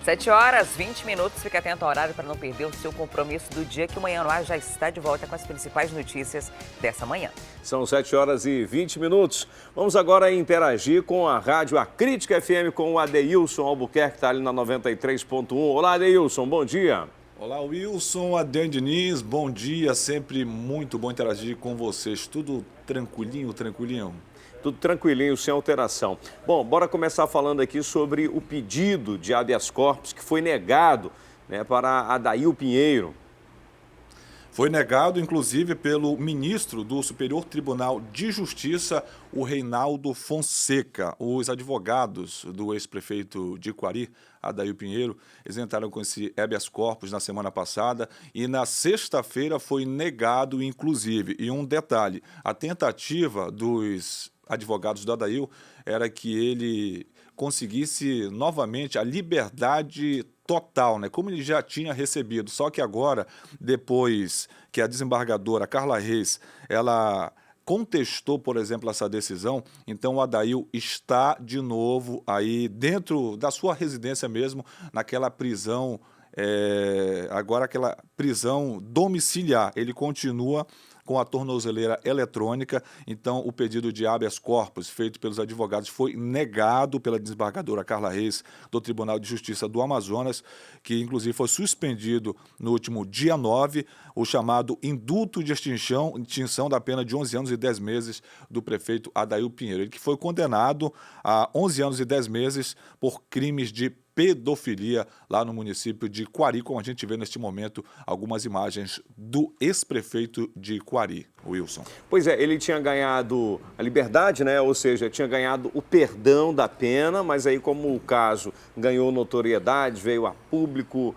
7h20. Fique atento ao horário para não perder o seu compromisso do dia, que o Manhã no Ar já está de volta com as principais notícias dessa manhã. São 7h20. Vamos agora interagir com a rádio A Crítica FM com o Adeilson Albuquerque, que está ali na 93.1. Olá, Adeilson, bom dia. Olá, Wilson, Adriane Diniz, bom dia, sempre muito bom interagir com vocês. Tudo tranquilinho? Tudo tranquilinho, sem alteração. Bom, bora começar falando aqui sobre o pedido de habeas corpus que foi negado, né, para Adail Pinheiro. Foi negado, inclusive, pelo ministro do Superior Tribunal de Justiça, o Reinaldo Fonseca. Os advogados do ex-prefeito de Quari, Adail Pinheiro, eles entraram com esse habeas corpus na semana passada e na sexta-feira foi negado, inclusive. E um detalhe, a tentativa dos advogados do Adail era que ele conseguisse novamente a liberdade total, né? Como ele já tinha recebido, só que agora, depois que a desembargadora Carla Reis, ela contestou, por exemplo, essa decisão, então o Adail está de novo aí dentro da sua residência mesmo, naquela prisão, agora aquela prisão domiciliar. Ele continua com a tornozeleira eletrônica, então o pedido de habeas corpus feito pelos advogados foi negado pela desembargadora Carla Reis do Tribunal de Justiça do Amazonas, que inclusive foi suspendido no último dia 9, o chamado indulto de extinção da pena de 11 anos e 10 meses do prefeito Adail Pinheiro, ele que foi condenado a 11 anos e 10 meses por crimes de pedofilia lá no município de Quari, como a gente vê neste momento algumas imagens do ex-prefeito de Quari, Wilson. Pois é, ele tinha ganhado a liberdade, né? Ou seja, tinha ganhado o perdão da pena, mas aí como o caso ganhou notoriedade, veio a público,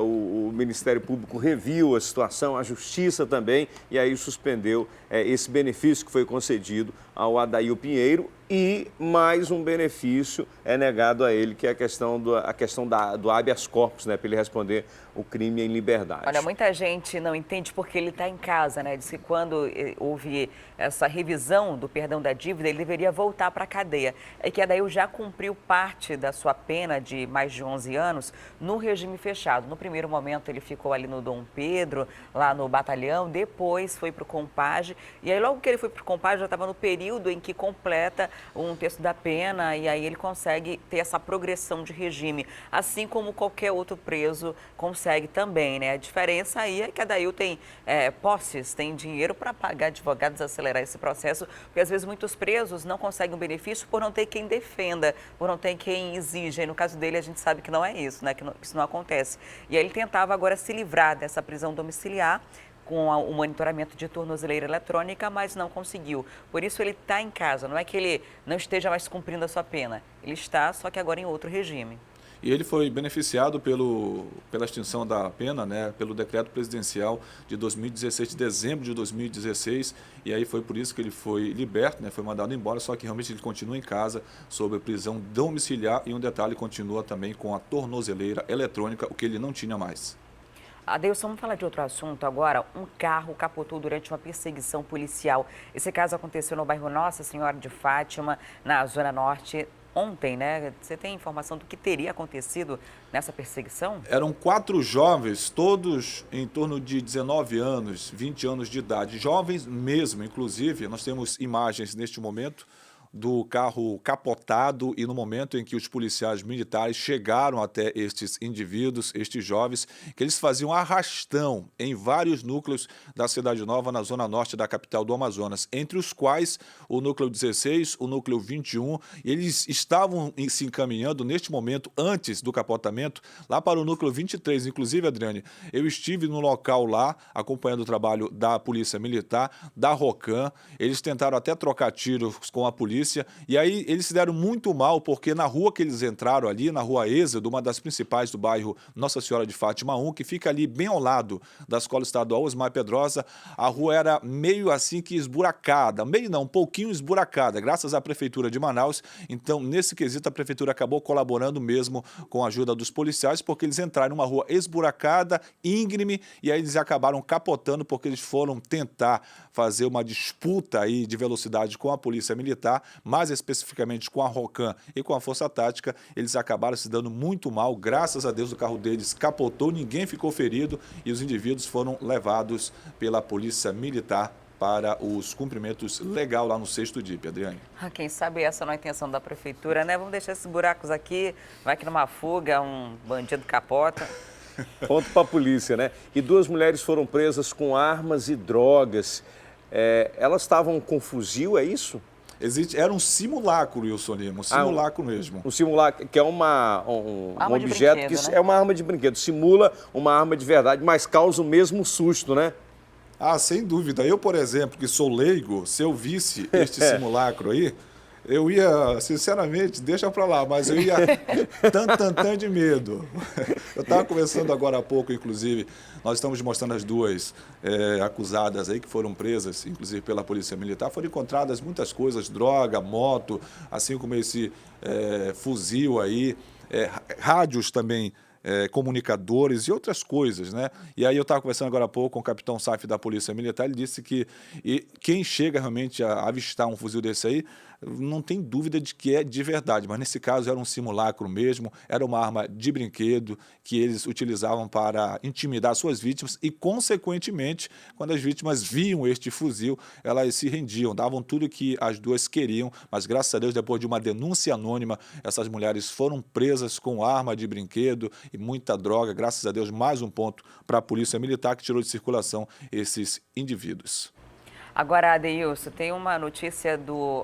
o Ministério Público reviu a situação, a Justiça também, e aí suspendeu esse benefício que foi concedido ao Adail Pinheiro, e mais um benefício é negado a ele, que é a questão do habeas corpus, né, para ele responder o crime em liberdade. Olha, muita gente não entende porque ele está em casa, né? Diz que quando houve essa revisão do perdão da dívida, ele deveria voltar para a cadeia. É que Adail já cumpriu parte da sua pena de mais de 11 anos no regime fechado. No primeiro momento ele ficou ali no Dom Pedro, lá no batalhão, depois foi para o Compage, e aí logo que ele foi para o Compage já estava no período em que completa um terço da pena, e aí ele consegue ter essa progressão de regime, assim como qualquer outro preso consegue também, né? A diferença aí é que a Adail tem posses, tem dinheiro para pagar advogados, acelerar esse processo, porque às vezes muitos presos não conseguem um benefício por não ter quem defenda, por não ter quem exija, e no caso dele a gente sabe que não é isso, né? Que isso não acontece. E aí ele tentava agora se livrar dessa prisão domiciliar, com o monitoramento de tornozeleira eletrônica, mas não conseguiu. Por isso ele está em casa, não é que ele não esteja mais cumprindo a sua pena. Ele está, só que agora em outro regime. E ele foi beneficiado pela extinção da pena, né, pelo decreto presidencial de 2016, de dezembro de 2016, e aí foi por isso que ele foi liberto, né, foi mandado embora, só que realmente ele continua em casa sob prisão domiciliar, e um detalhe, continua também com a tornozeleira eletrônica, o que ele não tinha mais. Adeilson, vamos falar de outro assunto agora. Um carro capotou durante uma perseguição policial. Esse caso aconteceu no bairro Nossa Senhora de Fátima, na Zona Norte, ontem, né? Você tem informação do que teria acontecido nessa perseguição? Eram 4 jovens, todos em torno de 19 anos, 20 anos de idade. Jovens mesmo, inclusive, nós temos imagens neste momento do carro capotado, e no momento em que os policiais militares chegaram até estes indivíduos, estes jovens, que eles faziam arrastão em vários núcleos da Cidade Nova, na zona norte da capital do Amazonas, entre os quais o núcleo 16, o núcleo 21, e eles estavam se encaminhando neste momento, antes do capotamento, lá para o núcleo 23. Inclusive, Adriane, eu estive no local lá, acompanhando o trabalho da Polícia Militar, da ROCAM, eles tentaram até trocar tiros com a polícia, e aí eles se deram muito mal, porque na rua que eles entraram ali, na rua Êxodo, uma das principais do bairro Nossa Senhora de Fátima 1, que fica ali bem ao lado da Escola Estadual Osmar Pedrosa, a rua era meio assim que esburacada, meio não, um pouquinho esburacada, graças à Prefeitura de Manaus. Então, nesse quesito, a Prefeitura acabou colaborando mesmo com a ajuda dos policiais, porque eles entraram numa rua esburacada, íngreme, e aí eles acabaram capotando, porque eles foram tentar fazer uma disputa aí de velocidade com a Polícia Militar, mais especificamente com a Rocan e com a Força Tática, eles acabaram se dando muito mal. Graças a Deus o carro deles capotou, ninguém ficou ferido e os indivíduos foram levados pela Polícia Militar para os cumprimentos legal lá no 6º DIP, Adriane. Quem sabe essa não é a intenção da prefeitura, né? Vamos deixar esses buracos aqui, vai que numa fuga um bandido capota. Ponto para a polícia, né? E 2 mulheres foram presas com armas e drogas. Elas estavam com fuzil, é isso? Era um simulacro, Wilson Lima, um simulacro mesmo. Um simulacro, que é um objeto que né? é uma arma de brinquedo, simula uma arma de verdade, mas causa o mesmo susto, né? Ah, sem dúvida. Eu, por exemplo, que sou leigo, se eu visse este simulacro aí, eu ia, sinceramente, deixa pra lá, mas eu ia tan de medo. Eu estava conversando agora há pouco, inclusive, nós estamos mostrando as 2 acusadas aí que foram presas, inclusive pela Polícia Militar. Foram encontradas muitas coisas, droga, moto, assim como esse fuzil aí, rádios também, comunicadores e outras coisas, né? E aí eu estava conversando agora há pouco com o capitão Saif da Polícia Militar, ele disse que quem chega realmente a avistar um fuzil desse aí, não tem dúvida de que é de verdade, mas nesse caso era um simulacro mesmo, era uma arma de brinquedo que eles utilizavam para intimidar suas vítimas e, consequentemente, quando as vítimas viam este fuzil, elas se rendiam, davam tudo que as 2 queriam, mas graças a Deus, depois de uma denúncia anônima, essas mulheres foram presas com arma de brinquedo e muita droga. Graças a Deus, mais um ponto para a Polícia Militar que tirou de circulação esses indivíduos. Agora, Adeilson, tem uma notícia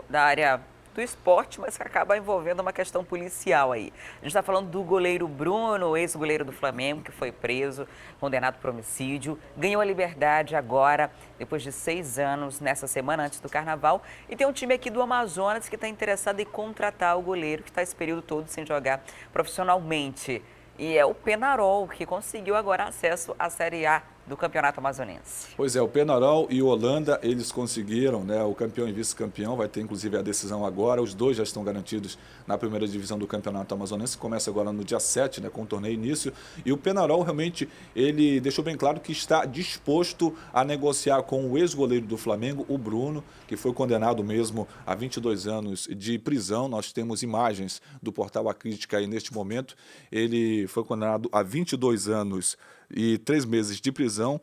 da área do esporte, mas que acaba envolvendo uma questão policial aí. A gente está falando do goleiro Bruno, ex-goleiro do Flamengo, que foi preso, condenado por homicídio, ganhou a liberdade agora, depois de 6 anos, nessa semana antes do Carnaval. E tem um time aqui do Amazonas que está interessado em contratar o goleiro, que está esse período todo sem jogar profissionalmente. E é o Penarol, que conseguiu agora acesso à Série A do Campeonato Amazonense. Pois é, o Penarol e o Holanda, eles conseguiram, né? O campeão e vice-campeão, vai ter inclusive a decisão agora, os 2 já estão garantidos na primeira divisão do Campeonato Amazonense, começa agora no dia 7, né, com o torneio início, e o Penarol realmente, ele deixou bem claro que está disposto a negociar com o ex-goleiro do Flamengo, o Bruno, que foi condenado mesmo a 22 anos de prisão. Nós temos imagens do portal A Crítica aí neste momento, ele foi condenado a 22 anos e 3 meses de prisão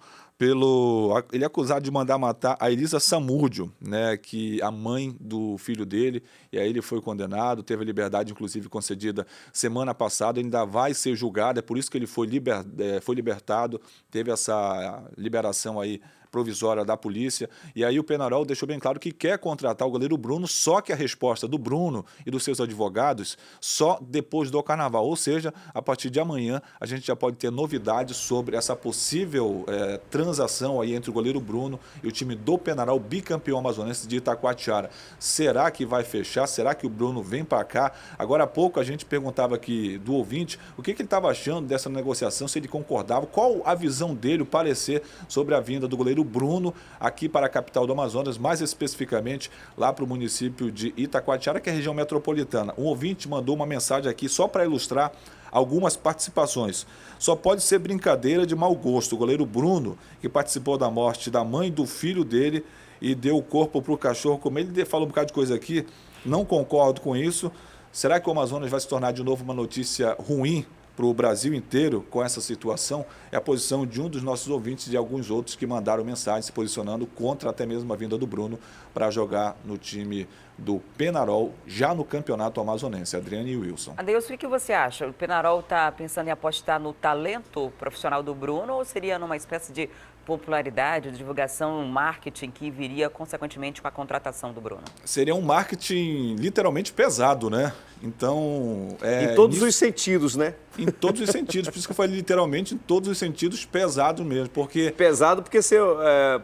ele é acusado de mandar matar a Elisa Samúdio, né, que a mãe do filho dele, e aí ele foi condenado, teve a liberdade inclusive concedida semana passada, ainda vai ser julgado, é por isso que ele foi libertado, teve essa liberação aí provisória da polícia, e aí o Penarol deixou bem claro que quer contratar o goleiro Bruno, só que a resposta do Bruno e dos seus advogados só depois do Carnaval, ou seja, a partir de amanhã a gente já pode ter novidades sobre essa possível transação aí entre o goleiro Bruno e o time do Penarol, bicampeão amazonense de Itacoatiara. Será que vai fechar? Será que o Bruno vem para cá? Agora há pouco a gente perguntava aqui do ouvinte o que ele estava achando dessa negociação, se ele concordava, qual a visão dele, o parecer sobre a vinda do goleiro Bruno aqui para a capital do Amazonas, mais especificamente lá para o município de Itacoatiara, que é a região metropolitana. Um ouvinte mandou uma mensagem aqui só para ilustrar algumas participações. Só pode ser brincadeira de mau gosto. O goleiro Bruno, que participou da morte da mãe e do filho dele e deu o corpo para o cachorro comer, ele falou um bocado de coisa aqui, não concordo com isso. Será que o Amazonas vai se tornar de novo uma notícia ruim para o Brasil inteiro com essa situação? É a posição de um dos nossos ouvintes e de alguns outros que mandaram mensagem se posicionando contra até mesmo a vinda do Bruno para jogar no time do Penarol, já no Campeonato Amazonense. Adriane e Wilson. Adeilson, o que você acha? O Penarol está pensando em apostar no talento profissional do Bruno ou seria numa espécie de popularidade, divulgação, marketing que viria consequentemente com a contratação do Bruno? Seria um marketing literalmente pesado, né? Então... em todos os sentidos, né? Em todos os sentidos, por isso que eu falei literalmente em todos os sentidos pesado mesmo, porque... Pesado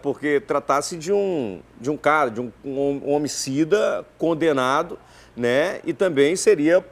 porque tratasse de um cara, de um homicida condenado, né? E também seria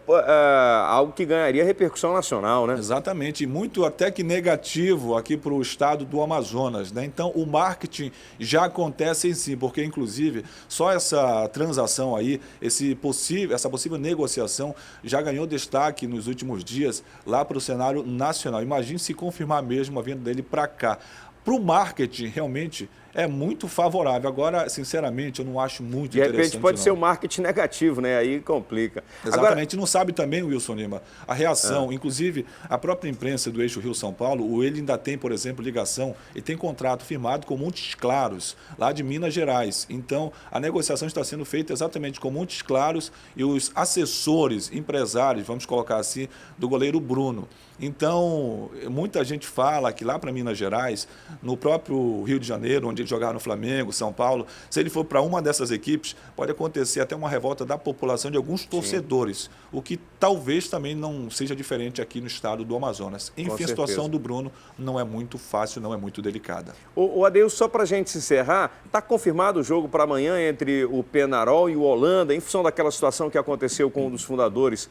algo que ganharia repercussão nacional, né? Exatamente, e muito até que negativo aqui para o estado do Amazonas, né? Então o marketing já acontece em si, porque inclusive só essa transação aí, essa possível negociação já ganhou destaque nos últimos dias lá para o cenário nacional. Imagine se confirmar mesmo a vinda dele para cá. Para o marketing, realmente, é muito favorável. Agora, sinceramente, eu não acho muito De interessante. repente pode não. ser um marketing negativo, né? Aí complica. Exatamente, não sabe também, Wilson Lima, a reação, inclusive a própria imprensa do eixo Rio-São Paulo, ele ainda tem, por exemplo, ligação e tem contrato firmado com Montes Claros, lá de Minas Gerais. Então, a negociação está sendo feita exatamente com Montes Claros e os assessores, empresários, vamos colocar assim, do goleiro Bruno. Então, muita gente fala que lá para Minas Gerais, no próprio Rio de Janeiro, onde ele jogava no Flamengo, São Paulo, se ele for para uma dessas equipes, pode acontecer até uma revolta da população de alguns torcedores, o que talvez também não seja diferente aqui no estado do Amazonas. Enfim, a situação do Bruno não é muito fácil, não é muito delicada. O Adeilson, só para a gente encerrar, está confirmado o jogo para amanhã entre o Penharol e o Holanda, em função daquela situação que aconteceu com um dos fundadores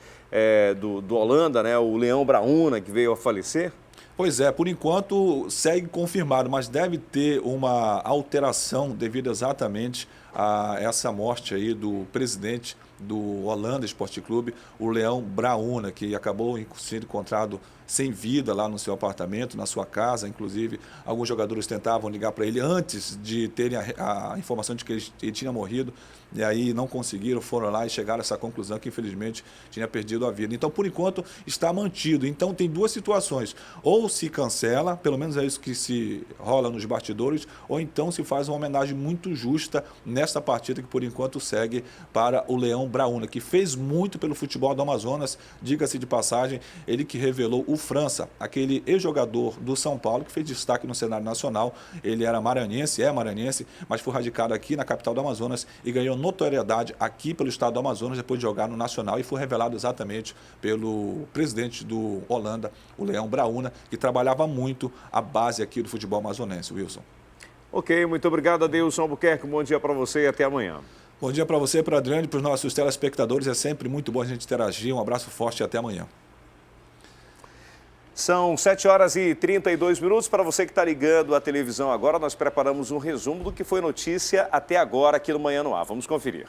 do Holanda, né, o Leão Brauna, que veio a falecer? Pois é, por enquanto segue confirmado, mas deve ter uma alteração devido exatamente a essa morte aí do presidente do Holanda Esporte Clube, o Leão Brauna, que acabou sendo encontrado sem vida lá no seu apartamento, na sua casa. Inclusive, alguns jogadores tentavam ligar para ele antes de terem a informação de que ele tinha morrido, e aí não conseguiram, foram lá e chegaram a essa conclusão que, infelizmente, tinha perdido a vida. Então, por enquanto, está mantido. Então, tem duas situações. Ou se cancela, pelo menos é isso que se rola nos bastidores, ou então se faz uma homenagem muito justa nesta partida que, por enquanto, segue para o Leão Brauna, que fez muito pelo futebol do Amazonas, diga-se de passagem, ele que revelou o França, aquele ex-jogador do São Paulo, que fez destaque no cenário nacional. Ele era maranhense, mas foi radicado aqui na capital do Amazonas e ganhou notoriedade aqui pelo estado do Amazonas depois de jogar no Nacional, e foi revelado exatamente pelo presidente do Holanda, o Leão Brauna, que trabalhava muito a base aqui do futebol amazonense. Wilson. Ok, muito obrigado, Adeilson Albuquerque. Bom dia para você e até amanhã. Bom dia para você, para a Adriane, para os nossos telespectadores. É sempre muito bom a gente interagir. Um abraço forte e até amanhã. São 7h32. Para você que está ligando a televisão agora, nós preparamos um resumo do que foi notícia até agora aqui no Manhã no Ar. Vamos conferir.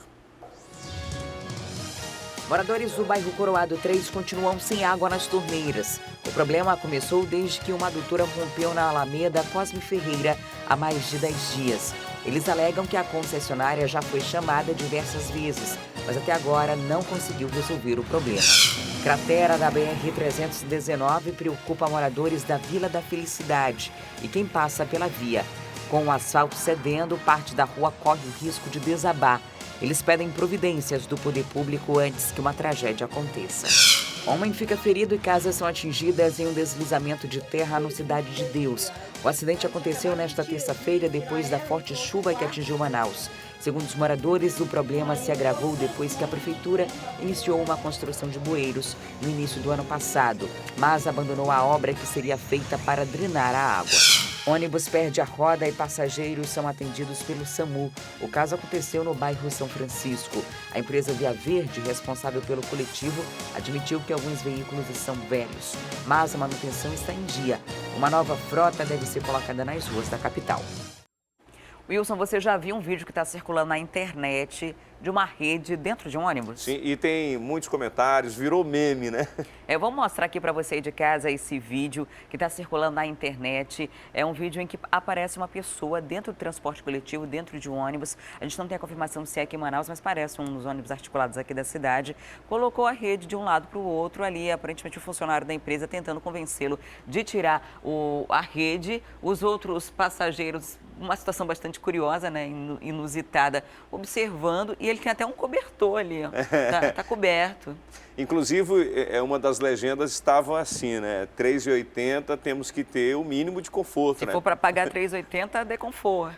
Moradores do bairro Coroado 3 continuam sem água nas torneiras. O problema começou desde que uma adutora rompeu na Alameda Cosme Ferreira há mais de 10 dias. Eles alegam que a concessionária já foi chamada diversas vezes, mas até agora não conseguiu resolver o problema. Cratera da BR-319 preocupa moradores da Vila da Felicidade e quem passa pela via. Com o asfalto cedendo, parte da rua corre o risco de desabar. Eles pedem providências do poder público antes que uma tragédia aconteça. Homem fica ferido e casas são atingidas em um deslizamento de terra no Cidade de Deus. O acidente aconteceu nesta terça-feira depois da forte chuva que atingiu Manaus. Segundo os moradores, o problema se agravou depois que a prefeitura iniciou uma construção de bueiros no início do ano passado, mas abandonou a obra que seria feita para drenar a água. Ônibus perde a roda e passageiros são atendidos pelo SAMU. O caso aconteceu no bairro São Francisco. A empresa Via Verde, responsável pelo coletivo, admitiu que alguns veículos são velhos, mas a manutenção está em dia. Uma nova frota deve ser colocada nas ruas da capital. Wilson, você já viu um vídeo que está circulando na internet de uma rede dentro de um ônibus? Sim, e tem muitos comentários, virou meme, né? Eu vou mostrar aqui para você aí de casa esse vídeo que está circulando na internet. É um vídeo em que aparece uma pessoa dentro do transporte coletivo, dentro de um ônibus. A gente não tem a confirmação se é aqui em Manaus, mas parece um dos ônibus articulados aqui da cidade. Colocou a rede de um lado para o outro ali, aparentemente o funcionário da empresa tentando convencê-lo de tirar a rede. Os outros passageiros, uma situação bastante curiosa, né, inusitada, observando, e ele tem até um cobertor ali, ó. Tá coberto. Inclusive, uma das legendas estava assim, né? 3,80 temos que ter o mínimo de conforto, Se né? for para pagar 3,80, dê conforto.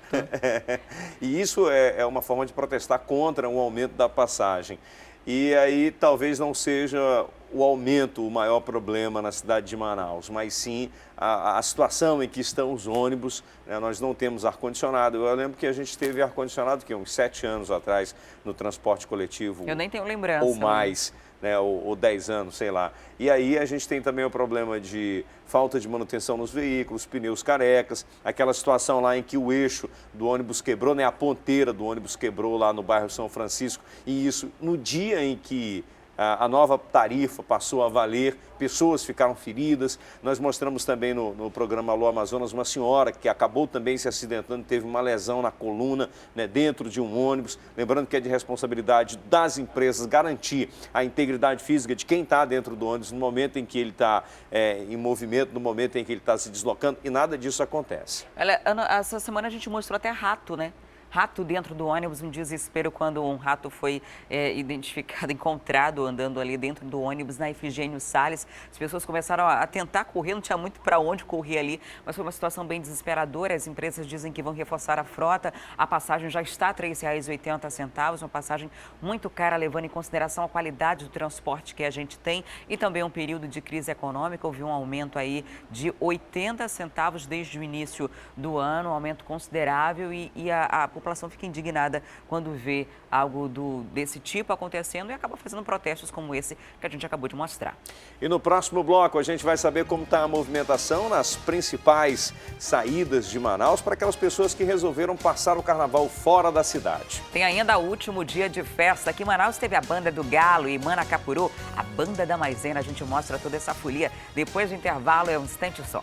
E isso é uma forma de protestar contra o aumento da passagem. E aí talvez não seja o aumento o maior problema na cidade de Manaus, mas sim a situação em que estão os ônibus, né? Nós não temos ar-condicionado. Eu lembro que a gente teve ar-condicionado uns 7 anos atrás no transporte coletivo. Eu nem tenho lembrança. Ou mais, né? Ou 10 anos, sei lá. E aí a gente tem também o problema de falta de manutenção nos veículos, pneus carecas, aquela situação lá em que o eixo do ônibus quebrou, né? A ponteira do ônibus quebrou lá no bairro São Francisco, e isso no dia em que a nova tarifa passou a valer, pessoas ficaram feridas. Nós mostramos também no programa Alô Amazonas uma senhora que acabou também se acidentando, teve uma lesão na coluna, né, dentro de um ônibus. Lembrando que é de responsabilidade das empresas garantir a integridade física de quem está dentro do ônibus no momento em que ele está em movimento, no momento em que ele está se deslocando, e nada disso acontece. Ana, essa semana a gente mostrou até rato, né? Rato dentro do ônibus, um desespero quando um rato foi identificado, encontrado andando ali dentro do ônibus na Efigênio Salles. As pessoas começaram a tentar correr, não tinha muito para onde correr ali, mas foi uma situação bem desesperadora. As empresas dizem que vão reforçar a frota, a passagem já está R$ 3,80, uma passagem muito cara, levando em consideração a qualidade do transporte que a gente tem e também um período de crise econômica. Houve um aumento aí de 80 centavos desde o início do ano, um aumento considerável e a população fica indignada quando vê algo desse tipo acontecendo e acaba fazendo protestos como esse que a gente acabou de mostrar. E no próximo bloco a gente vai saber como está a movimentação nas principais saídas de Manaus para aquelas pessoas que resolveram passar o carnaval fora da cidade. Tem ainda o último dia de festa. Aqui em Manaus teve a banda do Galo e Manacapuru, a banda da Maisena. A gente mostra toda essa folia depois do intervalo, é um instante só.